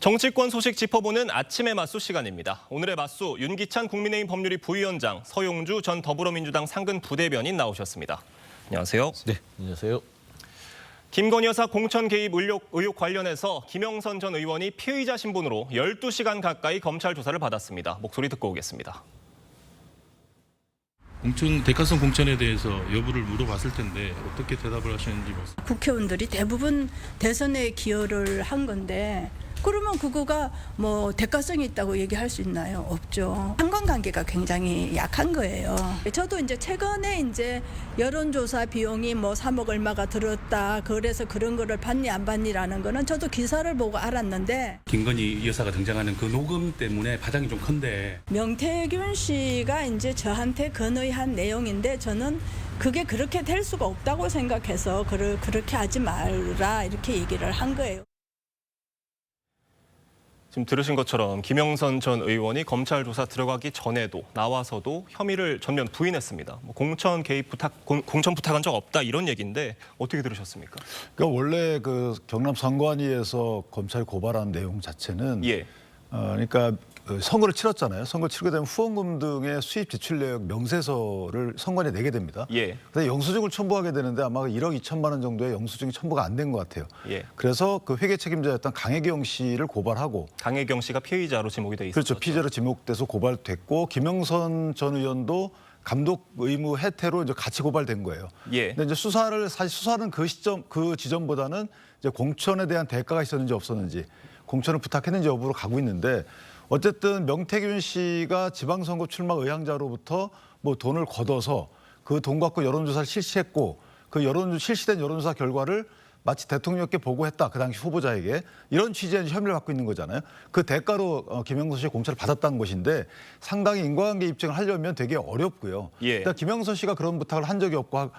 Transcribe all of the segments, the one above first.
정치권 소식 짚어보는 아침의 맞수 시간입니다. 오늘의 맞수 윤기찬 국민의힘 법률위 부위원장, 서용주 전 더불어민주당 상근 부대변인 나오셨습니다. 안녕하세요. 네, 안녕하세요. 김건희 여사 공천 개입 의혹 관련해서 김영선 전 의원이 피의자 신분으로 12시간 가까이 검찰 조사를 받았습니다. 목소리 듣고 오겠습니다. 대가성 공천에 대해서 여부를 물어봤을 텐데 어떻게 대답을 하셨는지 말씀. 국회의원들이 대부분 대선에 기여를 한 건데 그러면 그거가 뭐 대가성이 있다고 얘기할 수 있나요? 없죠. 상관관계가 굉장히 약한 거예요. 저도 이제 최근에 이제 여론조사 비용이 뭐 3억 얼마가 들었다. 그래서 그런 거를 받니 안 받니라는 거는 저도 기사를 보고 알았는데 김건희 여사가 등장하는 그 녹음 때문에 파장이 좀 큰데 명태균 씨가 이제 저한테 건의한 내용인데 저는 그게 그렇게 될 수가 없다고 생각해서 그렇게 하지 말라 이렇게 얘기를 한 거예요. 지금 들으신 것처럼 김영선 전 의원이 검찰 조사 들어가기 전에도 나와서도 혐의를 전면 부인했습니다. 공천 개입 공천 부탁한 적 없다 이런 얘기인데 어떻게 들으셨습니까? 그러니까 원래 그 경남 선관위에서 검찰 고발한 내용 자체는 그러니까 선거를 치렀잖아요. 선거 치르게 되면 후원금 등의 수입 지출 내역 명세서를 선관위에 내게 됩니다. 그래서 영수증을 첨부하게 되는데 아마 1억 2천만 원 정도의 영수증이 첨부가 안 된 것 같아요. 그래서 그 회계 책임자였던 강혜경 씨를 고발하고 강혜경 씨가 피의자로 지목이 돼 있었죠. 그렇죠. 피의자로 지목돼서 고발됐고 김영선 전 의원도 감독 의무 해태로 이제 같이 고발된 거예요. 근데 이제 사실 수사는 그 지점보다는 이제 공천에 대한 대가가 있었는지 없었는지, 공천을 부탁했는지 여부로 가고 있는데 어쨌든 명태균 씨가 지방선거 출마 의향자로부터 뭐 돈을 걷어서 그 돈 갖고 여론조사를 실시했고 그 실시된 여론조사 결과를 마치 대통령께 보고했다. 그 당시 후보자에게 이런 취지의 혐의를 받고 있는 거잖아요. 그 대가로 김영선 씨의 공천을 받았다는 것인데 상당히 인과관계 입증을 하려면 되게 어렵고요. 일단 김영선 씨가 그런 부탁을 한 적이 없고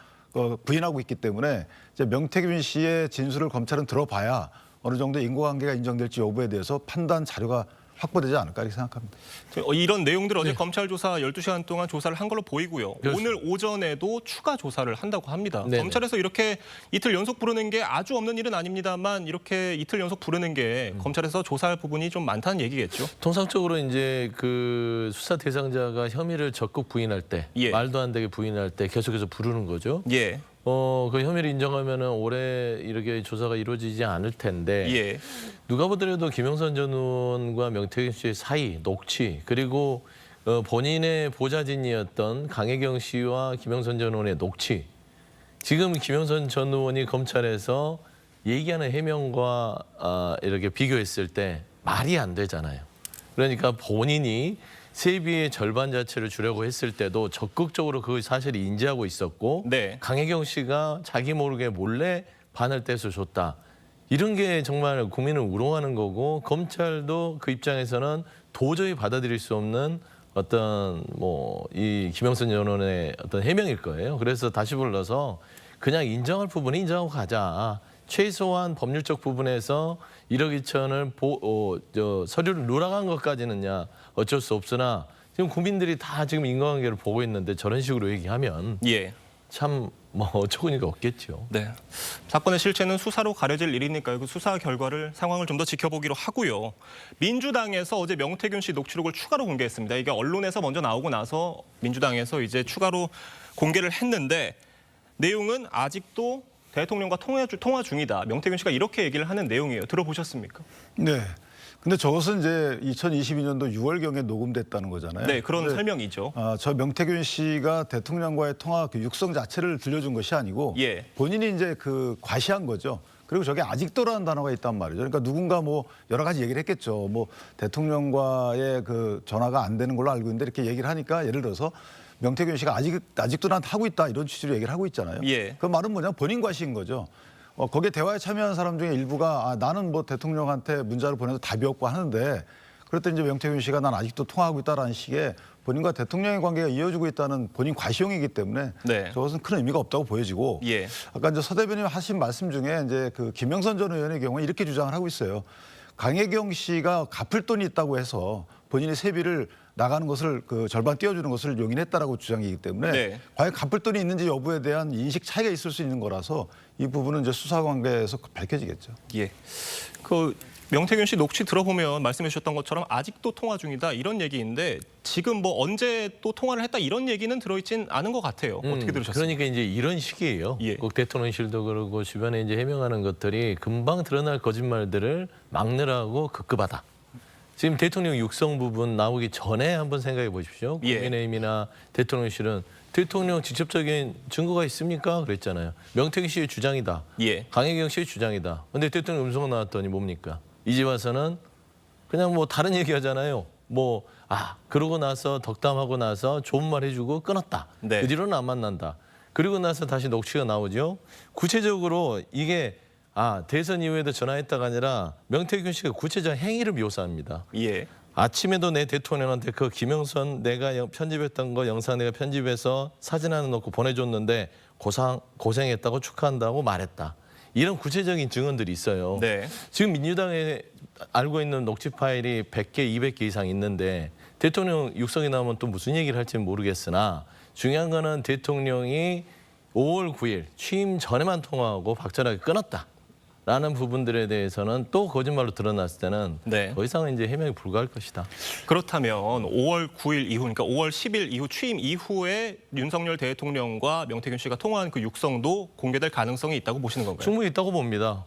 부인하고 있기 때문에 이제 명태균 씨의 진술을 검찰은 들어봐야 어느 정도 인과관계가 인정될지 여부에 대해서 판단 자료가 확보되지 않을까 이렇게 생각합니다. 이런 내용들 어제 검찰 조사 12시간 동안 조사를 한 걸로 보이고요. 그렇습니다. 오늘 오전에도 추가 조사를 한다고 합니다. 검찰에서 이렇게 이틀 연속 부르는 게 아주 없는 일은 아닙니다만 이렇게 이틀 연속 부르는 게 검찰에서 조사할 부분이 좀 많다는 얘기겠죠. 통상적으로 이제 그 수사 대상자가 혐의를 적극 부인할 때, 말도 안 되게 부인할 때 계속해서 부르는 거죠. 그 혐의를 인정하면은 올해 이렇게 조사가 이루어지지 않을 텐데 누가 보더라도 김영선 전 의원과 명태균 씨의 사이, 녹취 그리고 본인의 보좌진이었던 강혜경 씨와 김영선 전 의원의 녹취 지금 김영선 전 의원이 검찰에서 얘기하는 해명과 이렇게 비교했을 때 말이 안 되잖아요. 그러니까 본인이 세비의 절반 자체를 주려고 했을 때도 적극적으로 그 사실을 인지하고 있었고 강혜경 씨가 자기 모르게 몰래 반을 떼서 줬다. 이런 게 정말 국민을 우롱하는 거고 검찰도 그 입장에서는 도저히 받아들일 수 없는 어떤 이 김영선 전 의원의 어떤 해명일 거예요. 그래서 다시 불러서 그냥 인정할 부분은 인정하고 가자. 최소한 법률적 부분에서 1억 2천을 서류를 누락한 것까지는야 어쩔 수 없으나 지금 국민들이 다 지금 인과관계를 보고 있는데 저런 식으로 얘기하면 참 어처구니가 없겠죠. 사건의 실체는 수사로 가려질 일이니까요. 그 수사 결과를 상황을 좀 더 지켜보기로 하고요. 민주당에서 어제 명태균 씨 녹취록을 추가로 공개했습니다. 이게 언론에서 먼저 나오고 나서 민주당에서 이제 추가로 공개를 했는데 내용은 아직도 대통령과 통화 중이다. 명태균 씨가 이렇게 얘기를 하는 내용이에요. 들어보셨습니까? 네. 근데 저것은 이제 2022년도 6월경에 녹음됐다는 거잖아요. 네, 그런 설명이죠. 저 명태균 씨가 대통령과의 통화 그 육성 자체를 들려준 것이 아니고 본인이 이제 그 과시한 거죠. 그리고 저게 아직도라는 단어가 있단 말이죠. 그러니까 누군가 뭐 여러 가지 얘기를 했겠죠. 뭐 대통령과의 그 전화가 안 되는 걸로 알고 있는데 이렇게 얘기를 하니까 예를 들어서 명태균 씨가 아직도 난 하고 있다 이런 취지로 얘기를 하고 있잖아요. 그 말은 뭐냐 본인 과시인 거죠. 거기에 대화에 참여한 사람 중에 일부가 나는 뭐 대통령한테 문자를 보내서 답이 없고 하는데 그랬더니 이제 명태균 씨가 난 아직도 통화하고 있다라는 식의 본인과 대통령의 관계가 이어지고 있다는 본인 과시용이기 때문에 저것은 큰 의미가 없다고 보여지고 아까 이제 서 대변인 하신 말씀 중에 이제 그 김영선 전 의원의 경우에 이렇게 주장을 하고 있어요. 강혜경 씨가 갚을 돈이 있다고 해서 본인이 세비를 나가는 것을 그 절반 띄워주는 것을 용인했다라고 주장이기 때문에 과연 갚을 돈이 있는지 여부에 대한 인식 차이가 있을 수 있는 거라서 이 부분은 이제 수사 관계에서 밝혀지겠죠. 명태균 씨 녹취 들어보면 말씀해 주셨던 것처럼 아직도 통화 중이다 이런 얘기인데 지금 뭐 언제 또 통화를 했다 이런 얘기는 들어있진 않은 것 같아요. 어떻게 들으셨어요? 그러니까 이제 이런 식이에요. 예. 꼭 대통령실도 그러고 주변에 이제 해명하는 것들이 금방 드러날 거짓말들을 막느라고 급급하다. 지금 대통령 육성 부분 나오기 전에 한번 생각해 보십시오. 예. 국민의힘이나 대통령실은 대통령 직접적인 증거가 있습니까? 그랬잖아요. 명태균 씨의 주장이다. 예. 강혜경 씨의 주장이다. 근데 대통령 음성 나왔더니 뭡니까? 이제 와서는 그냥 뭐 다른 얘기 하잖아요. 그러고 나서 덕담하고 나서 좋은 말 해주고 끊었다. 네. 그 뒤로는 안 만난다. 그리고 나서 다시 녹취가 나오죠. 구체적으로 이게 대선 이후에도 전화했다가 아니라 명태균 씨가 구체적 행위를 묘사합니다. 예. 아침에도 내 대통령한테 그 김영선 내가 편집했던 거 영상 내가 편집해서 사진 하나 넣고 보내줬는데 고생했다고 축하한다고 말했다. 이런 구체적인 증언들이 있어요. 네. 지금 민주당에 알고 있는 녹취 파일이 100개, 200개 이상 있는데 대통령 육성이 나오면 또 무슨 얘기를 할지는 모르겠으나 중요한 거는 대통령이 5월 9일 취임 전에만 통화하고 박절하게 끊었다. 라는 부분들에 대해서는 또 거짓말로 드러났을 때는 네. 더 이상은 이제 해명이 불가할 것이다. 그렇다면 5월 9일 이후, 그러니까 5월 10일 이후 취임 이후에 윤석열 대통령과 명태균 씨가 통화한 그 육성도 공개될 가능성이 있다고 보시는 건가요? 충분히 있다고 봅니다.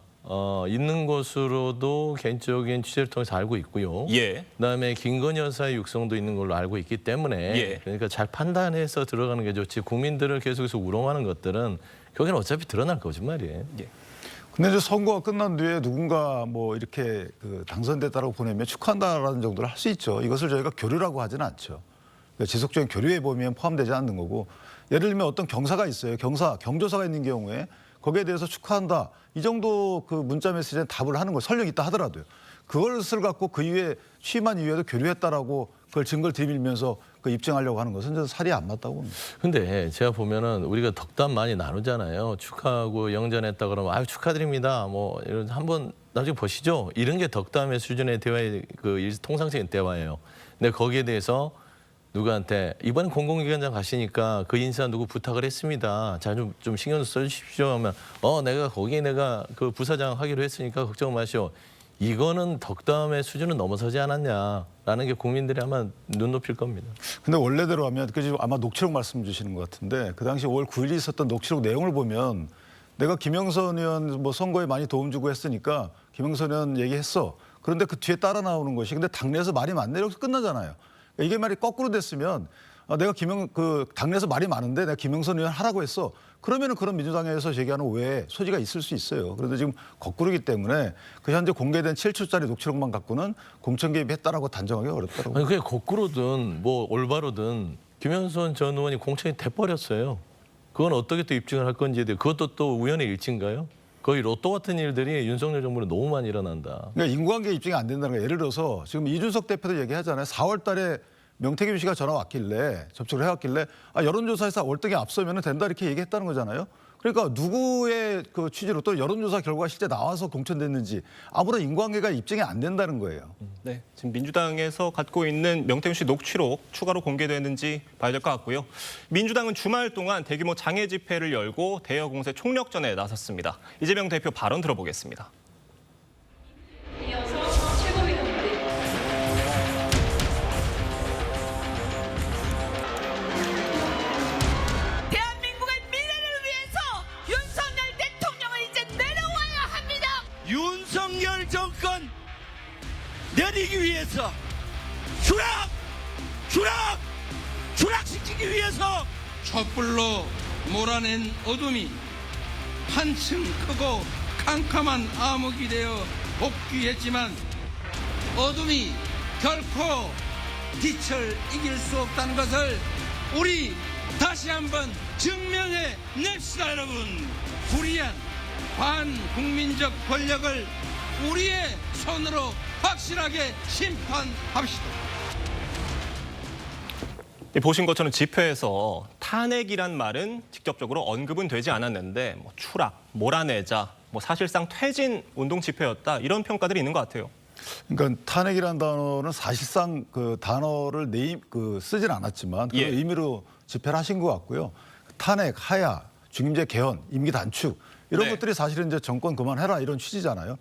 있는 것으로도 개인적인 취재를 통해서 알고 있고요. 예. 그다음에 김건희 여사의 육성도 있는 걸로 알고 있기 때문에 예. 그러니까 잘 판단해서 들어가는 게 좋지 국민들을 계속해서 우롱하는 것들은 거기는 어차피 드러날 거짓말이에요. 예. 근데 이제 선거가 끝난 뒤에 누군가 뭐 이렇게 당선됐다라고 보내면 축하한다라는 정도를 할 수 있죠. 이것을 저희가 교류라고 하지는 않죠. 그러니까 지속적인 교류에 보면 포함되지 않는 거고 예를 들면 어떤 경사가 있어요. 경조사가 있는 경우에 거기에 대해서 축하한다. 이 정도 그 문자 메시지에 답을 하는 거 설령 있다 하더라도요. 그것을 갖고 그 이후에 취임한 이후에도 교류했다라고 그걸 증거를 들이밀면서 그 입증하려고 하는 것은 저는 살이 안 맞다고 봅니다. 근데 제가 보면은 우리가 덕담 많이 나누잖아요. 축하하고 영전했다 그러면 아유 축하드립니다. 뭐 이런 한번 나중에 보시죠. 이런 게 덕담의 수준의 대화의 그 통상적인 대화예요. 근데 거기에 대해서 누구한테 이번엔 공공기관장 가시니까 그 인사 누구 부탁을 했습니다. 잘 좀 신경 써주십시오 하면 내가 거기에 내가 그 부사장 하기로 했으니까 걱정 마시오. 이거는 덕담의 수준은 넘어서지 않았냐라는 게 국민들이 아마 눈높일 겁니다. 근데 원래대로 하면 그 지금 아마 녹취록 말씀 주시는 것 같은데 그 당시 5월 9일에 있었던 녹취록 내용을 보면 내가 김영선 의원 뭐 선거에 많이 도움 주고 했으니까 김영선 의원 얘기했어. 그런데 그 뒤에 따라 나오는 것이 근데 당내에서 말이 많네 이렇게 끝나잖아요. 그러니까 이게 말이 거꾸로 됐으면 내가 당내에서 말이 많은데 내가 김영선 의원 하라고 했어. 그러면은 그런 민주당에서 제기하는 오해의 소지가 있을 수 있어요. 그런데 지금 거꾸로기 때문에 그 현재 공개된 7초짜리 녹취록만 갖고는 공천 개입했다라고 단정하기 어렵다고. 아니 그게 거꾸로든 뭐 올바로든 김영선 전 의원이 공천이 돼버렸어요. 그건 어떻게 또 입증을 할 건지에 대해 그것도 또 우연의 일치인가요? 거의 로또 같은 일들이 윤석열 정부는 너무 많이 일어난다. 그러니까 인과관계 입증이 안 된다는 거 예를 들어서 지금 이준석 대표도 얘기하잖아요. 4월 달에 명태균 씨가 전화 왔길래 접촉을 해왔길래 여론조사에서 월등히 앞서면 된다 이렇게 얘기했다는 거잖아요. 그러니까 누구의 그 취지로 또 여론조사 결과가 실제 나와서 공천됐는지 아무런 인과관계가 입증이 안 된다는 거예요. 네, 지금 민주당에서 갖고 있는 명태균 씨 녹취록 추가로 공개되는지 봐야 될 것 같고요. 민주당은 주말 동안 대규모 장애 집회를 열고 대여 공세 총력전에 나섰습니다. 이재명 대표 발언 들어보겠습니다. 윤석열 정권 내리기 위해서 추락시키기 위해서 촛불로 몰아낸 어둠이 한층 크고 캄캄한 암흑이 되어 복귀했지만 어둠이 결코 빛을 이길 수 없다는 것을 우리 다시 한번 증명해 냅시다. 여러분, 불의한 반국민적 권력을 우리의 손으로 확실하게 심판합시다. 보신 것처럼 집회에서 탄핵이란 말은 직접적으로 언급은 되지 않았는데 추락, 몰아내자, 사실상 퇴진 운동 집회였다 이런 평가들이 있는 것 같아요. 그러니까 탄핵이라는 단어는 사실상 그 단어를 쓰진 않았지만 그 의미로 집회를 하신 것 같고요. 탄핵, 하야, 중임제 개헌, 임기 단축 이런 것들이 사실은 이제 정권 그만해라 이런 취지잖아요.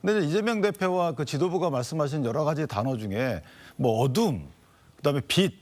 근데 이제 이재명 대표와 그 지도부가 말씀하신 여러 가지 단어 중에 뭐 어둠, 그다음에 빛,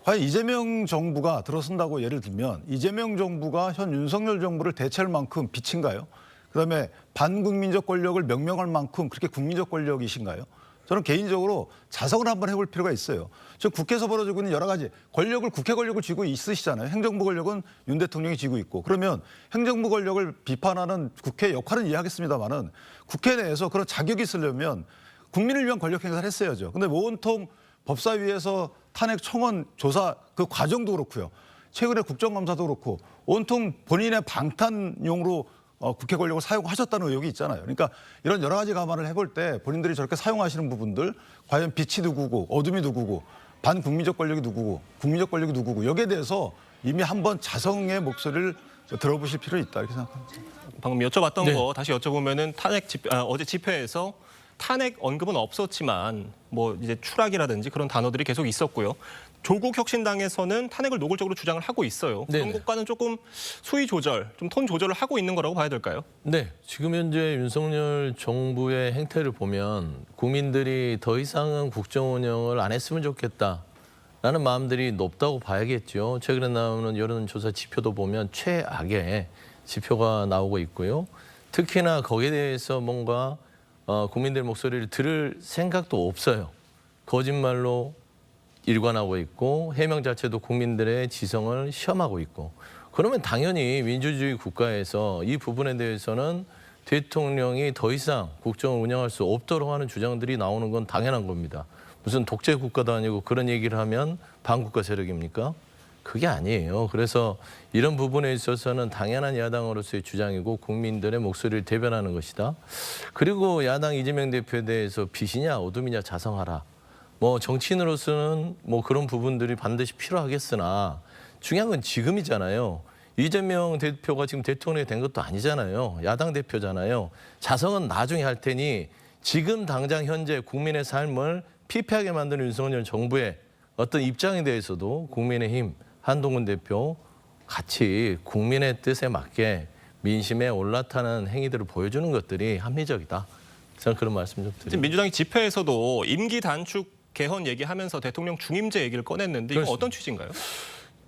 과연 이재명 정부가 들어선다고 예를 들면 이재명 정부가 현 윤석열 정부를 대체할 만큼 빛인가요? 그다음에 반국민적 권력을 명명할 만큼 그렇게 국민적 권력이신가요? 저는 개인적으로 자성을 한번 해볼 필요가 있어요. 지금 국회에서 벌어지고 있는 여러 가지 권력을 국회 권력을 쥐고 있으시잖아요. 행정부 권력은 윤 대통령이 쥐고 있고 그러면 행정부 권력을 비판하는 국회 역할은 이해하겠습니다만은 국회 내에서 그런 자격이 있으려면 국민을 위한 권력 행사를 했어야죠. 근데 온통 법사위에서 탄핵 청원 조사 그 과정도 그렇고요. 최근에 국정감사도 그렇고 온통 본인의 방탄용으로 국회 권력을 사용하셨다는 의혹이 있잖아요. 그러니까 이런 여러 가지 감안을 해볼 때 본인들이 저렇게 사용하시는 부분들 과연 빛이 누구고 어둠이 누구고 반국민적 권력이 누구고 국민적 권력이 누구고 여기에 대해서 이미 한번 자성의 목소리를 들어보실 필요 있다 이렇게 생각합니다. 방금 여쭤봤던 네. 거 다시 여쭤보면은 어제 집회에서 탄핵 언급은 없었지만 뭐 이제 추락이라든지 그런 단어들이 계속 있었고요. 조국 혁신당에서는 탄핵을 노골적으로 주장을 하고 있어요. 그런 네네. 것과는 조금 수위 조절, 좀 톤 조절을 하고 있는 거라고 봐야 될까요? 네, 지금 현재 윤석열 정부의 행태를 보면 국민들이 더 이상은 국정 운영을 안 했으면 좋겠다라는 마음들이 높다고 봐야겠죠. 최근에 나오는 여론조사 지표도 보면 최악의 지표가 나오고 있고요. 특히나 거기에 대해서 뭔가 국민들 목소리를 들을 생각도 없어요. 거짓말로 일관하고 있고 해명 자체도 국민들의 지성을 시험하고 있고 그러면 당연히 민주주의 국가에서 이 부분에 대해서는 대통령이 더 이상 국정을 운영할 수 없도록 하는 주장들이 나오는 건 당연한 겁니다. 무슨 독재 국가도 아니고 그런 얘기를 하면 반국가 세력입니까? 그게 아니에요. 그래서 이런 부분에 있어서는 당연한 야당으로서의 주장이고 국민들의 목소리를 대변하는 것이다. 그리고 야당 이재명 대표에 대해서 빛이냐 어둠이냐 자성하라. 뭐 정치인으로서는 뭐 그런 부분들이 반드시 필요하겠으나 중요한 건 지금이잖아요. 이재명 대표가 지금 대통령이 된 것도 아니잖아요. 야당 대표잖아요. 자성은 나중에 할 테니 지금 당장 현재 국민의 삶을 피폐하게 만드는 윤석열 정부의 어떤 입장에 대해서도 국민의힘 한동훈 대표 같이 국민의 뜻에 맞게 민심에 올라타는 행위들을 보여주는 것들이 합리적이다. 저는 그런 말씀 좀 드립니다. 지금 민주당이 집회에서도 임기 단축 개헌 얘기하면서 대통령 중임제 얘기를 꺼냈는데 이거 어떤 취지인가요?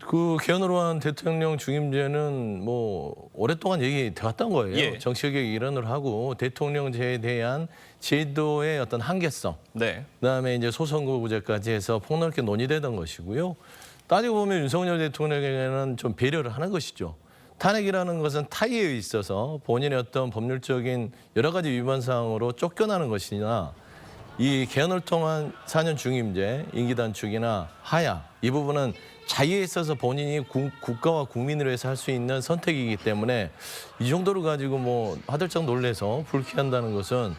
그 개헌으로 한 대통령 중임제는 뭐 오랫동안 얘기돼왔던 거예요. 예. 정치개혁 일환으로 하고 대통령제에 대한 제도의 어떤 한계성, 네. 그다음에 이제 소선거구제까지 해서 폭넓게 논의되던 것이고요. 따지고 보면 윤석열 대통령에게는 좀 배려를 하는 것이죠. 탄핵이라는 것은 타의에 있어서 본인의 어떤 법률적인 여러 가지 위반 사항으로 쫓겨나는 것이나 이 개헌을 통한 4년 중임제, 임기 단축이나 하야 이 부분은 자유에 있어서 본인이 국가와 국민을 위해서 할 수 있는 선택이기 때문에 이 정도를 가지고 뭐 화들짝 놀래서 불쾌한다는 것은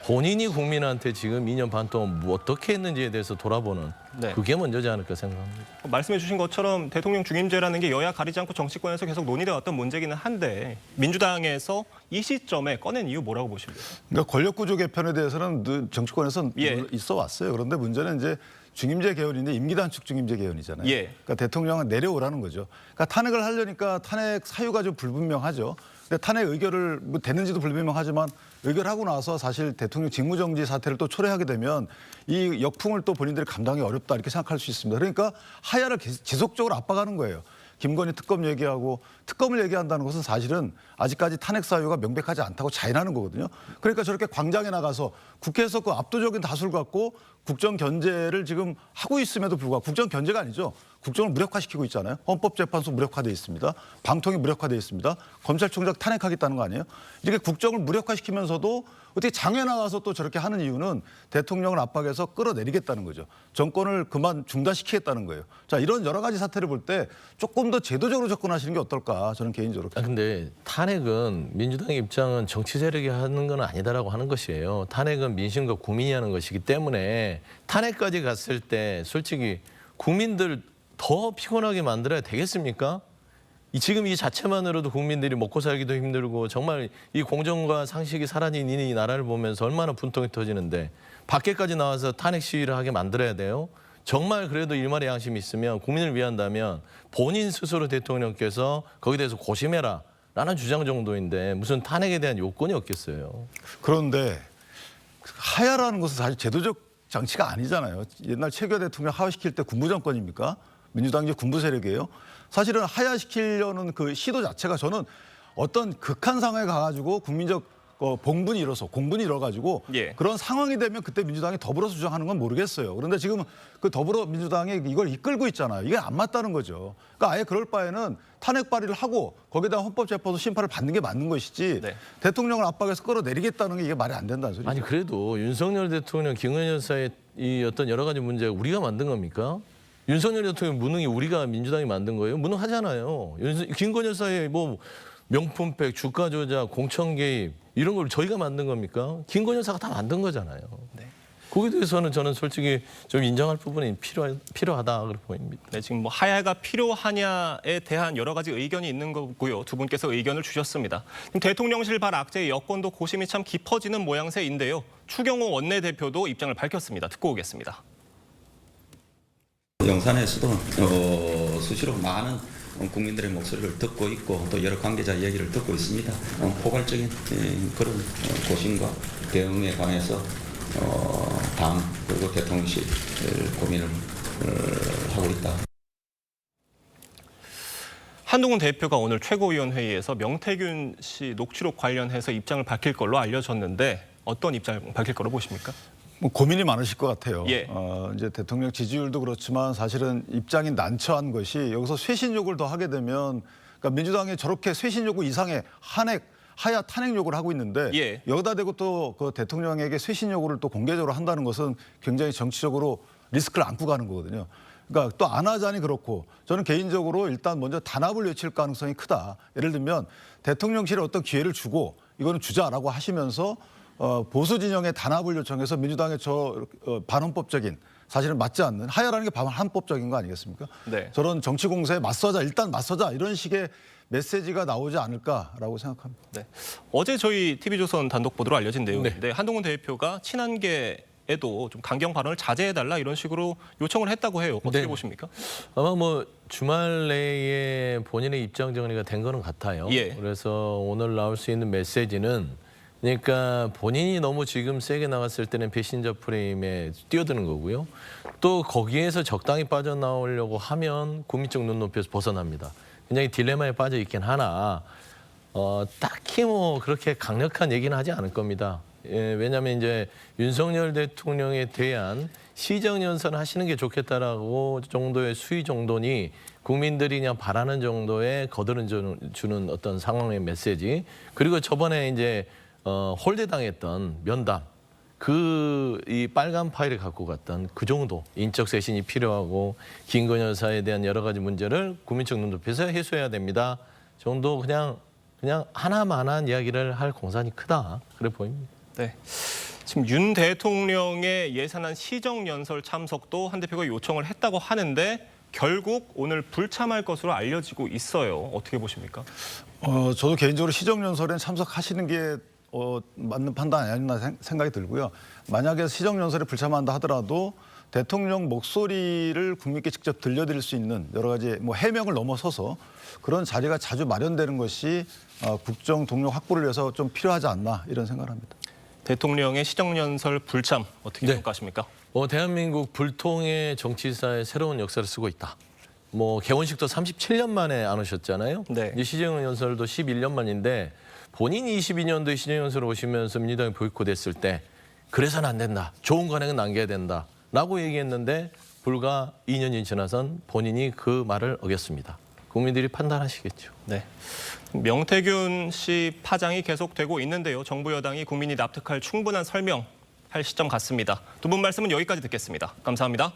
본인이 국민한테 지금 2년 반 동안 뭐 어떻게 했는지에 대해서 돌아보는 네. 그게 먼저지 않을까 생각합니다. 말씀해 주신 것처럼 대통령 중임제라는 게 여야 가리지 않고 정치권에서 계속 논의되어 왔던 문제기는 한데 민주당에서 이 시점에 꺼낸 이유 뭐라고 보십니까? 그러니까 권력구조 개편에 대해서는 늘 정치권에서 예. 있어 왔어요. 그런데 문제는 이제 중임제 개헌인데 임기단축 중임제 개헌이잖아요. 예. 그러니까 대통령은 내려오라는 거죠. 그러니까 탄핵을 하려니까 탄핵 사유가 좀 불분명하죠. 근데 탄핵 의결을 뭐 됐는지도 불분명하지만 의결하고 나서 사실 대통령 직무정지 사태를 또 초래하게 되면 이 역풍을 또 본인들이 감당하기 어렵다 이렇게 생각할 수 있습니다. 그러니까 하야를 지속적으로 압박하는 거예요. 김건희 특검 얘기하고 특검을 얘기한다는 것은 사실은 아직까지 탄핵 사유가 명백하지 않다고 자인하는 거거든요. 그러니까 저렇게 광장에 나가서 국회에서 그 압도적인 다수를 갖고 국정 견제를 지금 하고 있음에도 불구하고 국정 견제가 아니죠. 국정을 무력화시키고 있잖아요. 헌법재판소 무력화돼 있습니다. 방통위 무력화돼 있습니다. 검찰총장 탄핵하겠다는 거 아니에요? 이렇게 국정을 무력화시키면서도 어떻게 장에 나가서 또 저렇게 하는 이유는 대통령을 압박해서 끌어내리겠다는 거죠. 정권을 그만 중단시키겠다는 거예요. 자, 이런 여러 가지 사태를 볼 때 조금 더 제도적으로 접근하시는 게 어떨까 저는 개인적으로. 근데 탄핵은 민주당의 입장은 정치 세력이 하는 건 아니다라고 하는 것이에요. 탄핵은 민심과 국민이 하는 것이기 때문에 탄핵까지 갔을 때 솔직히 국민들 더 피곤하게 만들어야 되겠습니까? 지금 이 자체만으로도 국민들이 먹고 살기도 힘들고 정말 이 공정과 상식이 사라진 이 나라를 보면서 얼마나 분통이 터지는데 밖에까지 나와서 탄핵 시위를 하게 만들어야 돼요. 정말 그래도 일말의 양심이 있으면 국민을 위한다면 본인 스스로 대통령께서 거기에 대해서 고심해라 라는 주장 정도인데 무슨 탄핵에 대한 요건이 없겠어요. 그런데 하야라는 것은 사실 제도적 장치가 아니잖아요. 옛날 최규하 대통령 하야시킬 때 군부 정권입니까? 민주당이 군부 세력이에요. 사실은 하야시키려는 그 시도 자체가 저는 어떤 극한 상황에 가가지고 국민적 공분이 일어가지고 그런 상황이 되면 그때 민주당이 더불어서 주장하는 건 모르겠어요. 그런데 지금 그 더불어민주당이 이걸 이끌고 있잖아요. 이게 안 맞다는 거죠. 그러니까 아예 그럴 바에는 탄핵 발의를 하고 거기다가 헌법재판소 심판을 받는 게 맞는 것이지 대통령을 압박해서 끌어내리겠다는 게 이게 말이 안 된다는 소리죠. 아니 그래도 윤석열 대통령, 김건희 여사의 이 어떤 여러 가지 문제가 우리가 만든 겁니까? 윤석열 대통령 무능이 우리가 민주당이 만든 거예요? 무능하잖아요. 김건희 여사의 뭐 명품백, 주가 조작, 공천 개입 이런 걸 저희가 만든 겁니까? 김건희 여사가 다 만든 거잖아요. 거기에 대해서는 저는 솔직히 좀 인정할 부분이 필요하다 그렇게 보입니다. 네, 지금 뭐 하야가 필요하냐에 대한 여러 가지 의견이 있는 거고요. 두 분께서 의견을 주셨습니다. 지금 대통령실 발 악재의 여건도 고심이 참 깊어지는 모양새인데요. 추경호 원내대표도 입장을 밝혔습니다. 듣고 오겠습니다. 용산에서도 수시로 많은 국민들의 목소리를 듣고 있고 또 여러 관계자 이야기를 듣고 있습니다. 포괄적인 그런 고심과 대응에 관해서 당 그리고 대통령실 고민을 하고 있다. 한동훈 대표가 오늘 최고위원회의에서 명태균 씨 녹취록 관련해서 입장을 밝힐 걸로 알려졌는데 어떤 입장을 밝힐 거로 보십니까? 뭐 고민이 많으실 것 같아요. 예. 이제 대통령 지지율도 그렇지만 사실은 입장이 난처한 것이 여기서 쇄신 요구를 더 하게 되면 그러니까 민주당이 저렇게 쇄신 요구 이상의 하야 탄핵 요구를 하고 있는데 여기다 대고 또 그 대통령에게 쇄신 요구를 또 공개적으로 한다는 것은 굉장히 정치적으로 리스크를 안고 가는 거거든요. 그러니까 또 안 하자니 그렇고 저는 개인적으로 일단 먼저 단합을 외칠 가능성이 크다. 예를 들면 대통령실에 어떤 기회를 주고 이거는 주자라고 하시면서 보수 진영의 단합을 요청해서 민주당의 반헌법적인 사실은 맞지 않는 하야라는 게 반헌법적인 거 아니겠습니까? 네. 저런 정치 공세에 일단 맞서자 이런 식의 메시지가 나오지 않을까라고 생각합니다. 네. 어제 저희 TV조선 단독 보도로 알려진 내용인데 한동훈 대표가 친한계에도 좀 강경 발언을 자제해달라 이런 식으로 요청을 했다고 해요. 어떻게 보십니까? 아마 뭐 주말 내에 본인의 입장 정리가 된 거는 같아요. 그래서 오늘 나올 수 있는 메시지는 그러니까 본인이 너무 지금 세게 나갔을 때는 배신자 프레임에 뛰어드는 거고요. 또 거기에서 적당히 빠져나오려고 하면 국민적 눈높이에서 벗어납니다. 굉장히 딜레마에 빠져 있긴 하나 딱히 뭐 그렇게 강력한 얘기는 하지 않을 겁니다. 왜냐하면 이제 윤석열 대통령에 대한 시정연설 하시는 게 좋겠다라고 정도의 수위 정도니 국민들이 그냥 바라는 정도의 거들은 주는 어떤 상황의 메시지 그리고 저번에 이제 홀대당했던 면담 이 빨간 파일을 갖고 갔던 그 정도 인적 쇄신이 필요하고 김건희 여사에 대한 여러 가지 문제를 국민적 눈높이에서 해소해야 됩니다. 정도 그냥 하나만한 이야기를 할 공산이 크다 그래 보입니다. 네. 지금 윤 대통령의 예산안 시정연설 참석도 한 대표가 요청을 했다고 하는데 결국 오늘 불참할 것으로 알려지고 있어요. 어떻게 보십니까? 저도 개인적으로 시정연설에 참석하시는 게 맞는 판단이 아니었나 생각이 들고요. 만약에 시정연설에 불참한다 하더라도 대통령 목소리를 국민께 직접 들려드릴 수 있는 여러 가지 뭐 해명을 넘어서서 그런 자리가 자주 마련되는 것이 국정 동력 확보를 위해서 좀 필요하지 않나 이런 생각을 합니다. 대통령의 시정연설 불참 어떻게 평가하십니까? 대한민국 불통의 정치사에 새로운 역사를 쓰고 있다. 뭐 개원식도 37년 만에 안 오셨잖아요. 이제 시정연설도 11년 만인데 본인이 22년도에 시정연설을 오시면서 민주당이 보이콧했을 때 그래서는 안 된다. 좋은 관행은 남겨야 된다. 라고 얘기했는데 불과 2년이 지나선 본인이 그 말을 어겼습니다. 국민들이 판단하시겠죠. 네. 명태균 씨 파장이 계속되고 있는데요. 정부 여당이 국민이 납득할 충분한 설명할 시점 같습니다. 두 분 말씀은 여기까지 듣겠습니다. 감사합니다.